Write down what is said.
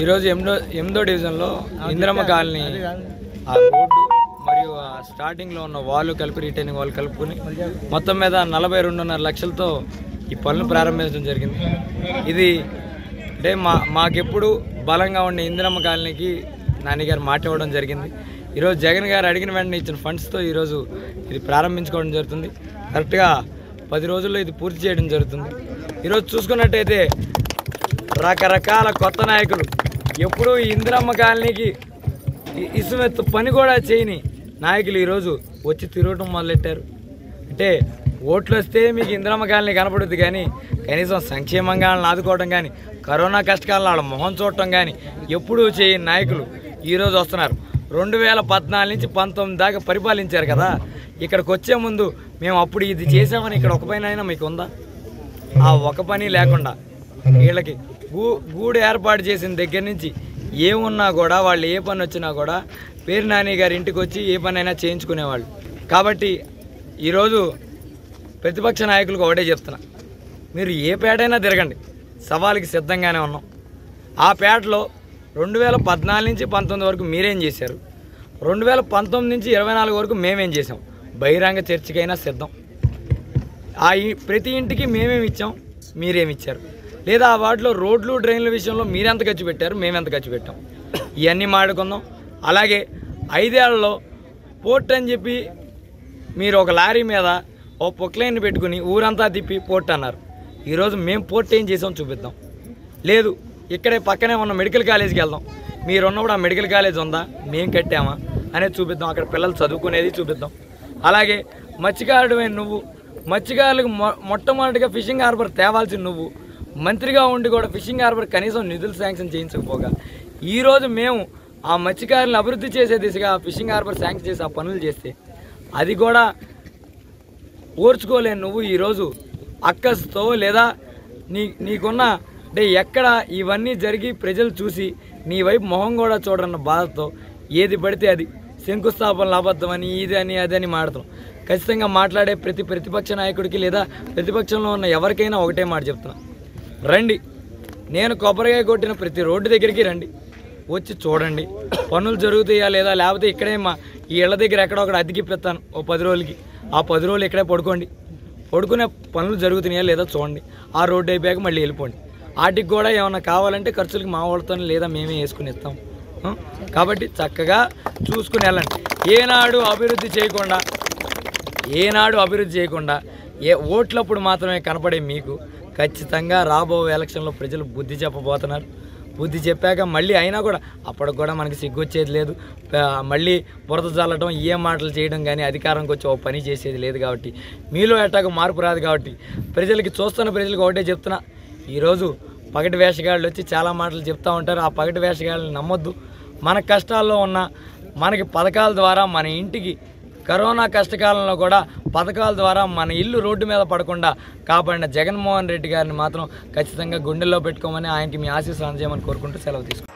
ఈరోజు ఎనిమిదో డివిజన్లో ఇందిరమ్మ కాలనీ ఆ రోడ్డు మరియు ఆ స్టార్టింగ్లో ఉన్న వాళ్ళు కలిపి రిటైనింగ్ వాళ్ళు కలుపుకొని మొత్తం మీద 42.5 లక్షలతో ఈ పనులు ప్రారంభించడం జరిగింది. ఇది అంటే మాకెప్పుడు బలంగా ఉండే ఇందిరమ్మ కాలనీకి నాన్నగారు మాట ఇవ్వడం జరిగింది. ఈరోజు జగన్ గారు అడిగిన వెంటనే ఇచ్చిన ఫండ్స్తో ఈరోజు ఇది ప్రారంభించుకోవడం జరుగుతుంది. కరెక్ట్గా 10 రోజుల్లో ఇది పూర్తి చేయడం జరుగుతుంది. ఈరోజు చూసుకున్నట్టయితే రకరకాల కొత్త నాయకులు ఎప్పుడూ ఇందిరమ్మ కాలనీకి ఇసుమెత్తు పని కూడా చేయని నాయకులు ఈరోజు వచ్చి తిరగటం మొదలెట్టారు. అంటే ఓట్లు వస్తే మీకు ఇందిరమ్మ కాలనీ కనపడుద్ది, కానీ కనీసం సంక్షేమంగా ఆదుకోవడం కానీ కరోనా కష్టకాలంలో వాళ్ళ మొహం చూడటం కానీ ఎప్పుడూ చేయని నాయకులు ఈరోజు వస్తున్నారు. 2014 నుంచి 19 దాకా పరిపాలించారు కదా. ఇక్కడికి వచ్చే ముందు మేము అప్పుడు ఇది చేసామని ఇక్కడ ఒక పని అయినా మీకు ఉందా? ఆ ఒక పని లేకుండా వీళ్ళకి గూడు ఏర్పాటు చేసిన దగ్గర నుంచి ఏమున్నా కూడా వాళ్ళు ఏ పని వచ్చినా కూడా పేరు నాని గారి ఇంటికి వచ్చి ఏ పని అయినా చేయించుకునేవాళ్ళు. కాబట్టి ఈరోజు ప్రతిపక్ష నాయకులకు ఒకటే చెప్తున్నా, మీరు ఏ పేటైనా తిరగండి, సవాలుకి సిద్ధంగానే ఉన్నాం. ఆ పేటలో 2014 నుంచి 19 వరకు మీరేం చేశారు, 2019 నుంచి 24 వరకు మేమేం చేసాం, బహిరంగ చర్చకైనా సిద్ధం. ప్రతి ఇంటికి మేమేమి ఇచ్చాం, మీరేమి ఇచ్చారు, లేదా ఆ వాటిలో రోడ్లు డ్రైన్ల విషయంలో మీరెంత ఖర్చు పెట్టారు, మేమెంత ఖర్చు పెట్టాం, ఇవన్నీ మాట్లాడుకుందాం. అలాగే 5 ఏళ్లలో పోర్ట్ అని చెప్పి మీరు ఒక లారీ మీద ఓ పొక్లైన్ పెట్టుకుని ఊరంతా తిప్పి పోర్ట్ అన్నారు. ఈరోజు మేము పోర్ట్ ఏం చేసాం చూపిద్దాం. లేదు ఇక్కడే పక్కనే ఉన్న మెడికల్ కాలేజీకి వెళ్దాం, మీరున్నప్పుడు ఆ మెడికల్ కాలేజ్ ఉందా, మేము కట్టామా అనేది చూపిద్దాం. అక్కడ పిల్లలు చదువుకునేది చూపిద్దాం. అలాగే మత్స్యకారుడివైన నువ్వు, మత్స్యకారులకు మొట్టమొదటిగా ఫిషింగ్ హార్బర్ తేవాల్సిన నువ్వు, మంత్రిగా ఉండి కూడా ఫిషింగ్ హార్బర్ కనీసం నిధులు శాంక్షన్ చేయించకపోగా ఈరోజు మేము ఆ మత్స్యకారులను అభివృద్ధి చేసే దిశగా ఫిషింగ్ హార్బర్ శాంక్షన్ చేసి ఆ పనులు చేస్తే అది కూడా ఓర్చుకోలేని నువ్వు ఈరోజు అక్కస్తో లేదా నీకున్న అంటే ఎక్కడ ఇవన్నీ జరిగి ప్రజలు చూసి నీ వైపు మొహం కూడా చూడన్న బాధతో ఏది పడితే అది శంకుస్థాపనలు అబద్ధమని ఇది అని అదని మాట్లాడతాం. ఖచ్చితంగా మాట్లాడే ప్రతిపక్ష నాయకుడికి లేదా ప్రతిపక్షంలో ఉన్న ఎవరికైనా ఒకటే మాట చెప్తున్నా, రండి, నేను కొబ్బరికాయ కొట్టిన ప్రతి రోడ్డు దగ్గరికి రండి, వచ్చి చూడండి పనులు జరుగుతాయా లేదా, లేకపోతే ఇక్కడే ఈ ఇళ్ళ దగ్గర ఎక్కడొక్కడ అద్దెకిప్పిస్తాను ఓ 10 రోజులకి, ఆ 10 రోజులు ఇక్కడే పడుకునే పనులు జరుగుతున్నాయా లేదా చూడండి. ఆ రోడ్డు అయిపోయాక మళ్ళీ వెళ్ళిపోండి. వాటికి కూడా ఏమన్నా కావాలంటే ఖర్చులకి మా వాళ్ళతో లేదా మేమే వేసుకుని ఇస్తాం. కాబట్టి చక్కగా చూసుకుని వెళ్ళండి. ఏనాడు అభివృద్ధి చేయకుండా ఓట్లప్పుడు మాత్రమే కనపడే మీకు ఖచ్చితంగా రాబో ఎలక్షన్లో ప్రజలు బుద్ధి చెప్పబోతున్నారు. బుద్ధి చెప్పాక మళ్ళీ అయినా కూడా అప్పటికి కూడా మనకి సిగ్గొచ్చేది లేదు, మళ్ళీ బురద చల్లడం ఏ మాటలు చేయడం కానీ అధికారంకి వచ్చి ఓ పని చేసేది లేదు. కాబట్టి మీలో ఎట్టాగో మార్పు రాదు. కాబట్టి చూస్తున్న ప్రజలకు ఒకటే చెప్తున్నా, ఈరోజు పగటి వేషగాళ్ళు వచ్చి చాలా మాటలు చెప్తూ ఉంటారు. ఆ పగటి వేషగాళ్ళని నమ్మొద్దు. మన కష్టాల్లో ఉన్న మనకి పథకాల ద్వారా మన ఇంటికి కరోనా కష్టకాలంలో కూడా పథకాల ద్వారా మన ఇల్లు రోడ్డు మీద పడకుండా కాపాడిన జగన్మోహన్ రెడ్డి గారిని మాత్రం ఖచ్చితంగా గుండెల్లో పెట్టుకోమని, ఆయనకి మీ ఆశీస్సులు అందజేయమని కోరుకుంటూ సెలవు తీసుకుంటాం.